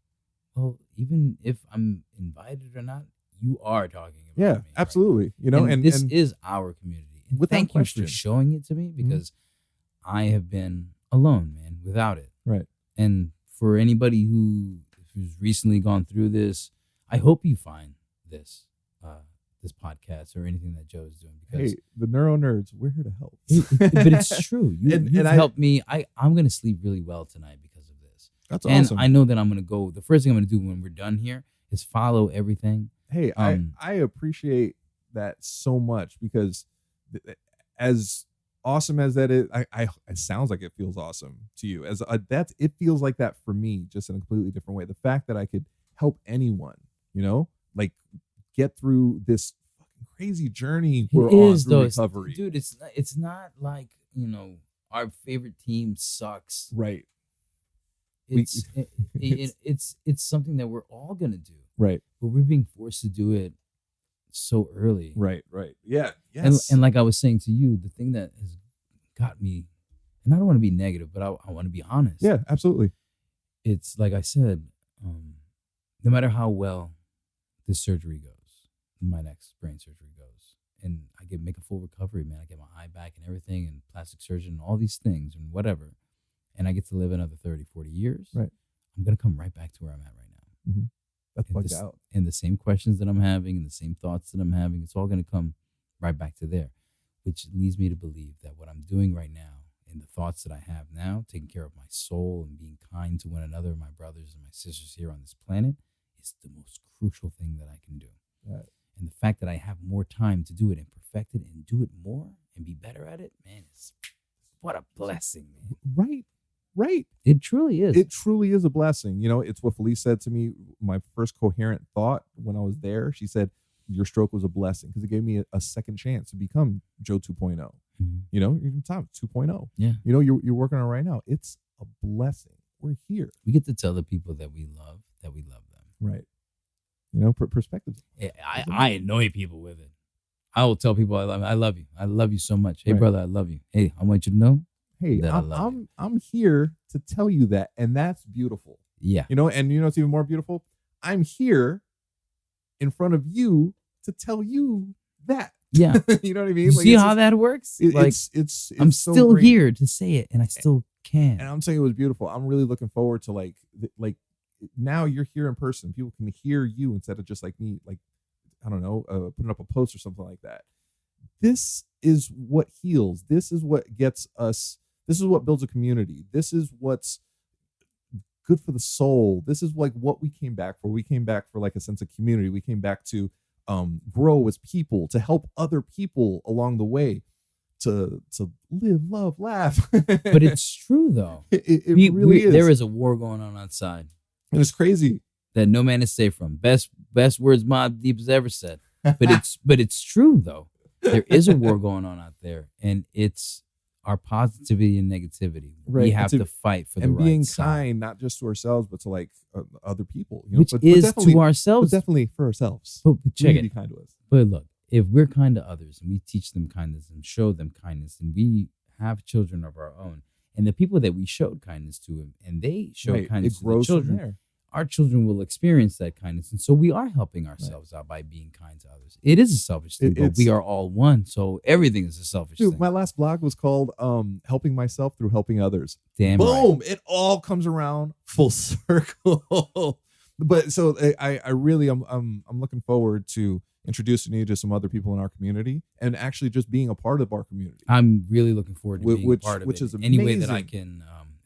well, even if I'm invited or not, you are talking about me. Absolutely. Right? And this is our community. And without thank question. you for showing it to me, because I have been alone, man, without it. Right. And for anybody who's recently gone through this, I hope you find this podcast or anything that Joe is doing. Because hey, the NeuroNerds, we're here to help. But it's true. You've helped me. I'm going to sleep really well tonight because of this. That's awesome. And I know that I'm going to go. The first thing I'm going to do when we're done here is follow everything. Hey, I appreciate that so much, because as awesome as that is, it sounds like it feels awesome to you. It feels like that for me, just in a completely different way. The fact that I could help anyone, like get through this fucking crazy journey we're on through recovery. Dude, it's not like, our favorite team sucks. Right. It's something that we're all gonna do. Right. But we're being forced to do it so early. Right. Yeah. Yes. And like I was saying to you, the thing that has got me, and I don't want to be negative, but I want to be honest. Yeah, absolutely. It's like I said, no matter how well this surgery goes, my next brain surgery goes, and I make a full recovery, man. I get my eye back and everything, and plastic surgeon and all these things and whatever, and I get to live another 30, 40 years. Right. I'm going to come right back to where I'm at right now. Mm-hmm. That's bugged out. And the same questions that I'm having and the same thoughts that I'm having, it's all going to come right back to there, which leads me to believe that what I'm doing right now and the thoughts that I have now, taking care of my soul and being kind to one another, my brothers and my sisters here on this planet, is the most crucial thing that I can do. Right. And the fact that I have more time to do it and perfect it and do it more and be better at it, man, what a blessing, man. Right. It truly is. It truly is a blessing. It's what Felice said to me, my first coherent thought when I was there. She said, your stroke was a blessing because it gave me a second chance to become Joe 2.0. Mm-hmm. You're in time 2.0. Yeah. You're working on it right now. It's a blessing. We're here. We get to tell the people that we love them. Right. Perspective. I annoy people with it. I will tell people I love you. I love you so much. Hey, right. Brother, I love you. Hey, I want you to know. Hey, I'm here to tell you that, and that's beautiful. Yeah. And it's even more beautiful. I'm here in front of you to tell you that. Yeah. You know what I mean? You see how that works? It's I'm so still great. here to say it, and I still can. And I'm saying it was beautiful. I'm really looking forward to like now you're here in person. People can hear you instead of just like me, like, I don't know, putting up a post or something like that. This is what heals. This is what gets us. This is what builds a community. This is what's good for the soul. This is like what we came back for. We came back for like a sense of community. We came back to grow as people, to help other people along the way, to live, love, laugh. But it's true though. It really is. There is a war going on outside, and it's crazy that no man is safe from. Best words Mobb Deep has ever said. But it's true though. There is a war going on out there, and it's our positivity and negativity. Right. We have to fight for the and right being side, kind, not just to ourselves, but to like other people, which but is definitely, to but ourselves. definitely for ourselves. But We check need to it. be kind to us. But look, if we're kind to others and we teach them kindness and show them kindness, and we have children of our own, and the people that we showed kindness to, and they showed Right. kindness It to the grows from children, there. our children will experience that kindness. And so we are helping ourselves out by being kind to others. It is a selfish thing, but we are all one. So everything is a selfish Dude, thing. my last blog was called "Helping Myself Through Helping Others." Damn Boom! right. It all comes around full circle. But so I really I'm looking forward to introducing you to some other people in our community and actually just being a part of our community. I'm really looking forward to being Which- a part of which it. is Any way that I amazing. can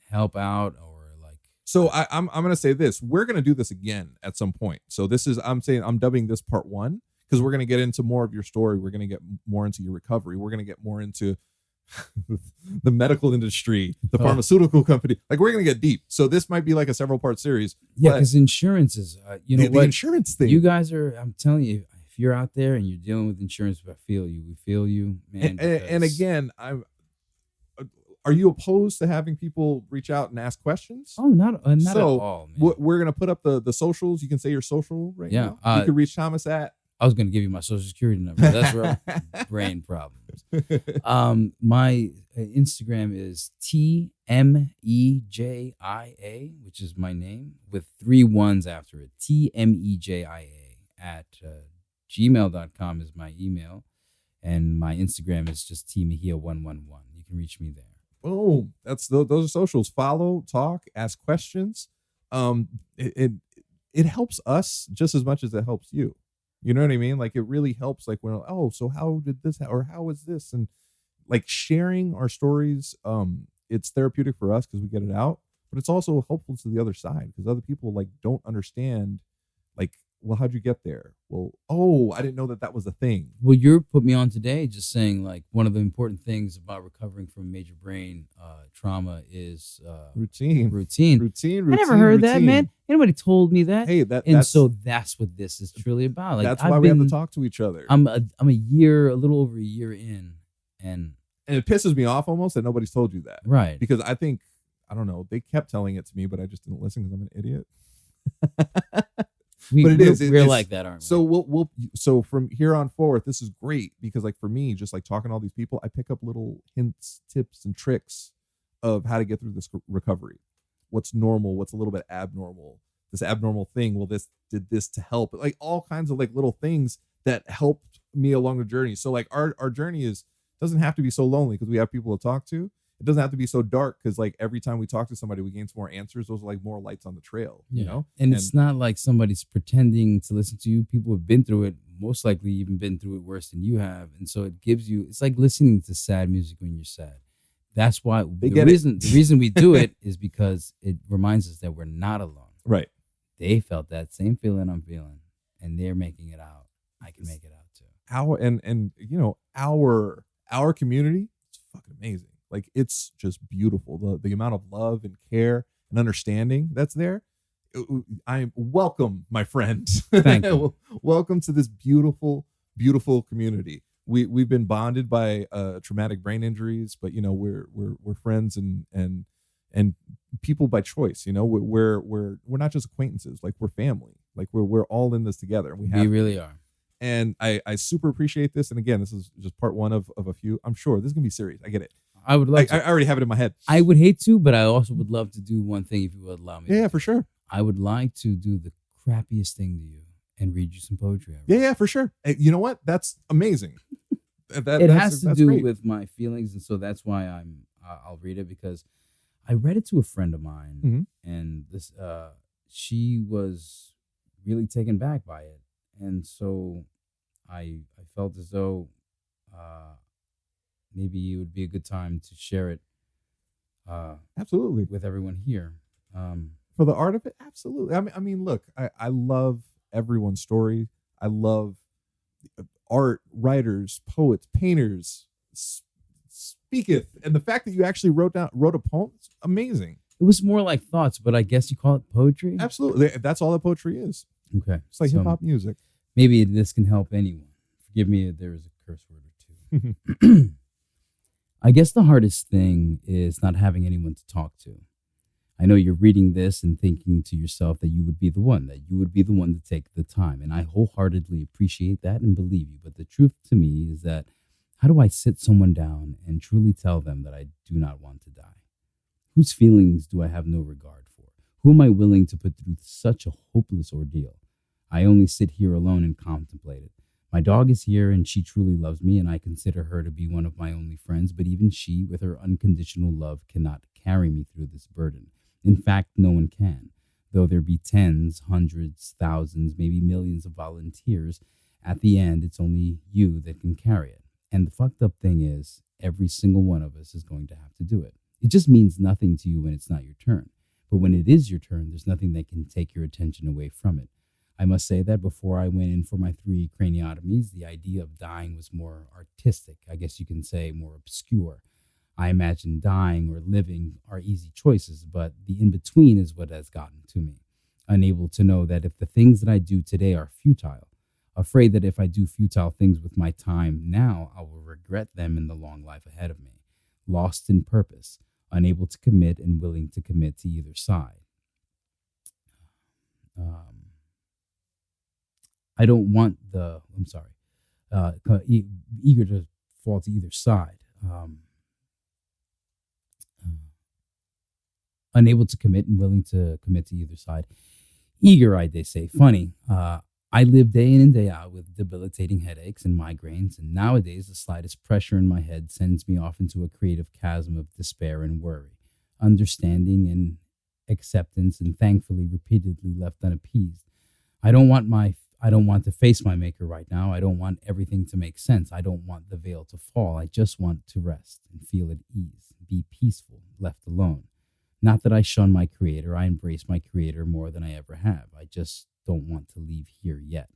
help out or like. So I'm gonna say this: we're gonna do this again at some point. So this is I'm dubbing this part 1 because we're gonna get into more of your story. We're gonna get more into your recovery. We're gonna get more into the medical industry, the pharmaceutical company. Like we're gonna get deep. So this might be like a several part series. Yeah, but because insurance is, you know the what? insurance thing. You guys are, I'm telling you, if you're out there and you're dealing with insurance, I feel you. We feel you, man. and because- again, are you opposed to having people reach out and ask questions? Oh, not So, at all, man. We're gonna put up the socials. You can say your social right Yeah, now. You can reach Thomas at. I was going to give you my social security number. That's where brain problems. My Instagram is TMEJIA, which is my name with 3 1s after it. TMEJIA at gmail.com is my email. And my Instagram is just tmejia111. You can reach me there. Boom. Those are socials. Follow, talk, ask questions. It helps us just as much as it helps you. You know what I mean? Like it really helps. Like when so how did this or how is this? And like sharing our stories, it's therapeutic for us because we get it out, but it's also helpful to the other side because other people like don't understand. Like, well, how'd you get there? Well, I didn't know that was a thing. Well, you put me on today just saying like one of the important things about recovering from major brain trauma is Routine. I never heard that, man. Anybody told me that? Hey, so that's what this is truly about. Like that's why we have to talk to each other. I'm a little over a year in, and it pisses me off almost that nobody's told you that. Right. Because I don't know, they kept telling it to me, but I just didn't listen because I'm an idiot. We're like that, aren't we? So so from here on forward, this is great because like for me, just like talking to all these people, I pick up little hints, tips, and tricks of how to get through this recovery. What's normal, what's a little bit abnormal, this abnormal thing. Well, this did this to help, like all kinds of like little things that helped me along the journey. So like our journey doesn't have to be so lonely because we have people to talk to. It doesn't have to be so dark because like every time we talk to somebody, we gain some more answers. Those are like more lights on the trail, you know? And it's not like somebody's pretending to listen to you. People have been through it, most likely even been through it worse than you have. And so it gives you, it's like listening to sad music when you're sad. That's why the reason we do it is because it reminds us that we're not alone. Right. They felt that same feeling I'm feeling and they're making it out. I can make it out too. Our community is fucking amazing. Like it's just beautiful. The amount of love and care and understanding that's there. I welcome my friends. Thank you. Welcome to this beautiful, beautiful community. We've been bonded by traumatic brain injuries, but we're friends and people by choice. We're not just acquaintances. Like we're family. Like we're all in this together. We really are. And I super appreciate this. And again, this is just part 1 of a few. I'm sure this is gonna be serious. I get it. I would love to. I already have it in my head. I would hate to, but I also would love to do one thing if you would allow me. Yeah, for sure. I would like to do the crappiest thing to you and read you some poetry. Yeah, for sure. You know what? That's amazing. It has to do great. with my feelings, and so that's why I'll read it because I read it to a friend of mine, and this she was really taken back by it, and so I felt as though maybe it would be a good time to share it. Absolutely, with everyone here. For the art of it, absolutely. I mean, look, I love everyone's story. I love art, writers, poets, painters, speaketh, and the fact that you actually wrote a poem, it's amazing. It was more like thoughts, but I guess you call it poetry. Absolutely, that's all that poetry is. Okay, it's like hip hop music. Maybe this can help anyone. Forgive me if there is a curse word or two. I guess the hardest thing is not having anyone to talk to. I know you're reading this and thinking to yourself that you would be the one, to take the time. And I wholeheartedly appreciate that and believe you. But the truth to me is that how do I sit someone down and truly tell them that I do not want to die? Whose feelings do I have no regard for? Who am I willing to put through such a hopeless ordeal? I only sit here alone and contemplate it. My dog is here and she truly loves me, and I consider her to be one of my only friends, but even she, with her unconditional love, cannot carry me through this burden. In fact, no one can. Though there be tens, hundreds, thousands, maybe millions of volunteers, at the end, it's only you that can carry it. And the fucked up thing is, every single one of us is going to have to do it. It just means nothing to you when it's not your turn. But when it is your turn, there's nothing that can take your attention away from it. I must say that before I went in for my 3 craniotomies, the idea of dying was more artistic. I guess you can say more obscure. I imagine dying or living are easy choices, but the in-between is what has gotten to me. Unable to know that if the things that I do today are futile, afraid that if I do futile things with my time now, I will regret them in the long life ahead of me. Lost in purpose, unable to commit and willing to commit to either side. I don't want eager to fall to either side. Unable to commit and willing to commit to either side. Eager, I dare say. Funny. I live day in and day out with debilitating headaches and migraines, and nowadays the slightest pressure in my head sends me off into a creative chasm of despair and worry, understanding and acceptance, and thankfully repeatedly left unappeased. I don't want to face my maker right now. I don't want everything to make sense. I don't want the veil to fall. I just want to rest and feel at ease, be peaceful, left alone. Not that I shun my creator. I embrace my creator more than I ever have. I just don't want to leave here yet.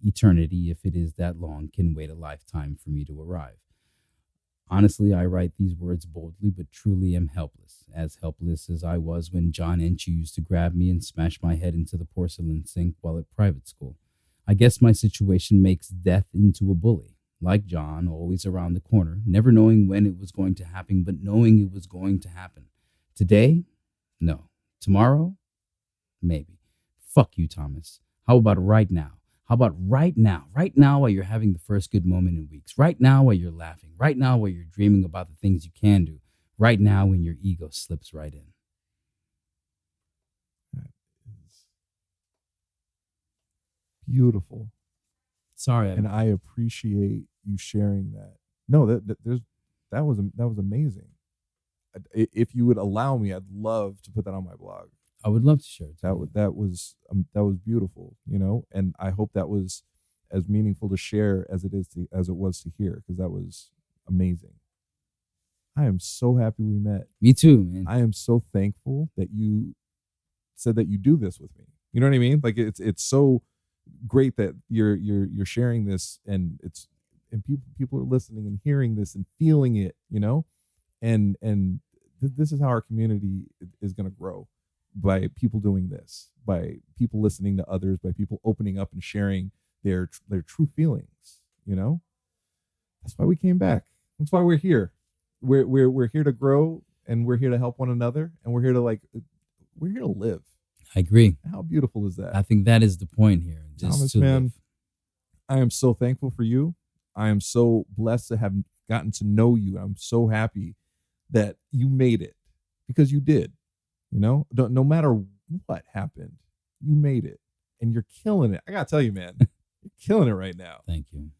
Eternity, if it is that long, can wait a lifetime for me to arrive. Honestly, I write these words boldly, but truly am helpless. As helpless as I was when John Enchu used to grab me and smash my head into the porcelain sink while at private school. I guess my situation makes death into a bully. Like John, always around the corner, never knowing when it was going to happen, but knowing it was going to happen. Today? No. Tomorrow? Maybe. Fuck you, Thomas. How about right now? How about right now? Right now while you're having the first good moment in weeks. Right now while you're laughing. Right now while you're dreaming about the things you can do. Right now when your ego slips right in. That is beautiful. Sorry. And I appreciate you sharing that. No, that was amazing. If you would allow me, I'd love to put that on my blog. I would love to share it. That was beautiful, and I hope that was as meaningful to share as it was to hear, because that was amazing. I am so happy we met. Me too, man. I am so thankful that you said that you do this with me. You know what I mean? Like it's so great that you're sharing this, and people are listening and hearing this and feeling it, and this is how our community is going to grow, by people doing this, by people listening to others, by people opening up and sharing their true feelings. That's why we came back. That's why we're here. We're here to grow, and we're here to help one another, and we're here to live. I agree. How beautiful is that? I think that is the point here. Thomas, man, I am so thankful for you. I am so blessed to have gotten to know you. I'm so happy that you made it, because you did. No matter what happened, you made it, and you're killing it. I gotta tell you, man, you're killing it right now. Thank you.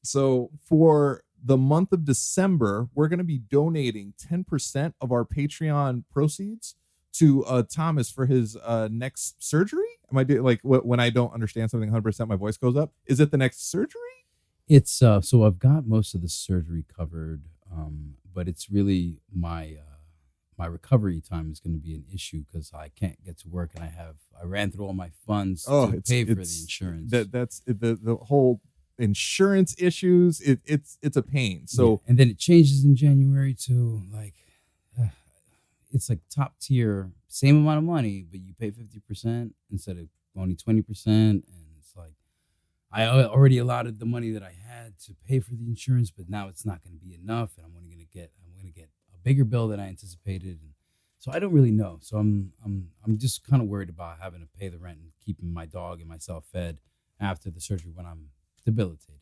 So for the month of December, we're going to be donating 10% of our Patreon proceeds to Thomas for his next surgery. Am I doing when I don't understand something 100%, my voice goes up? Is it the next surgery? It's so I've got most of the surgery covered, but it's really my recovery time is going to be an issue, because I can't get to work, and I ran through all my funds to pay for the insurance. That's the whole insurance issues. It's a pain. So yeah. And then it changes in January to it's like top tier, same amount of money, but you pay 50% instead of only 20%, and it's like I already allotted the money that I had to pay for the insurance, but now it's not going to be enough, and I'm going to get a bigger bill than I anticipated, and so I don't really know. So I'm just kind of worried about having to pay the rent and keeping my dog and myself fed after the surgery when I'm debilitated,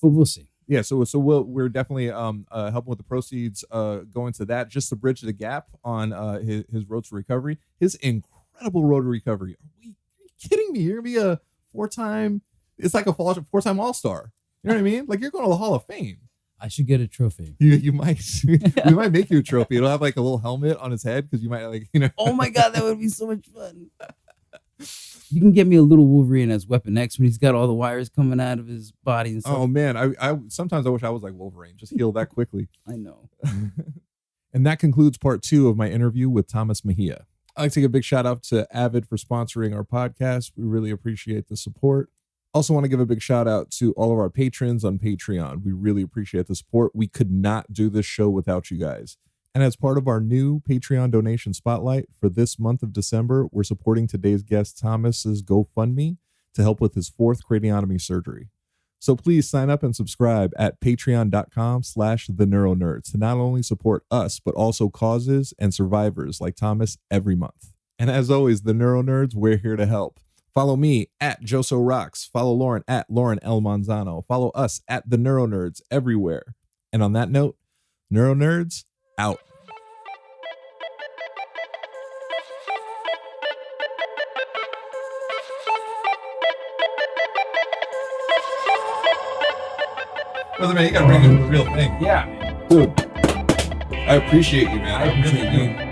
But we'll see. Yeah, so we're definitely helping with the proceeds going to that, just to bridge the gap on his road to recovery. His incredible road to recovery. Are you kidding me? You're gonna be a four-time All-Star. You know what I mean? Like, you're going to the Hall of Fame. I should get a trophy. You might. We might make you a trophy. It'll have like a little helmet on his head because you might Oh my God, that would be so much fun. You can get me a little Wolverine as Weapon X when he's got all the wires coming out of his body and stuff. Oh man, I sometimes I wish I was like Wolverine. Just heal that quickly. I know. And that concludes part 2 of my interview with Thomas Mejia. I'd like to give a big shout out to Avid for sponsoring our podcast. We really appreciate the support. Also want to give a big shout out to all of our patrons on Patreon. We really appreciate the support. We could not do this show without you guys. And as part of our new Patreon donation spotlight for this month of December, we're supporting today's guest Thomas's GoFundMe to help with his 4th craniotomy surgery. So please sign up and subscribe at patreon.com/theneuronerds to not only support us, but also causes and survivors like Thomas every month. And as always, the NeuroNerds, we're here to help. Follow me at Joso Rocks. Follow Lauren at Lauren L. Manzano. Follow us at the NeuroNerds everywhere. And on that note, NeuroNerds out. Brother man, you gotta bring the real thing. Yeah, man. Dude, I appreciate you, man. I really do.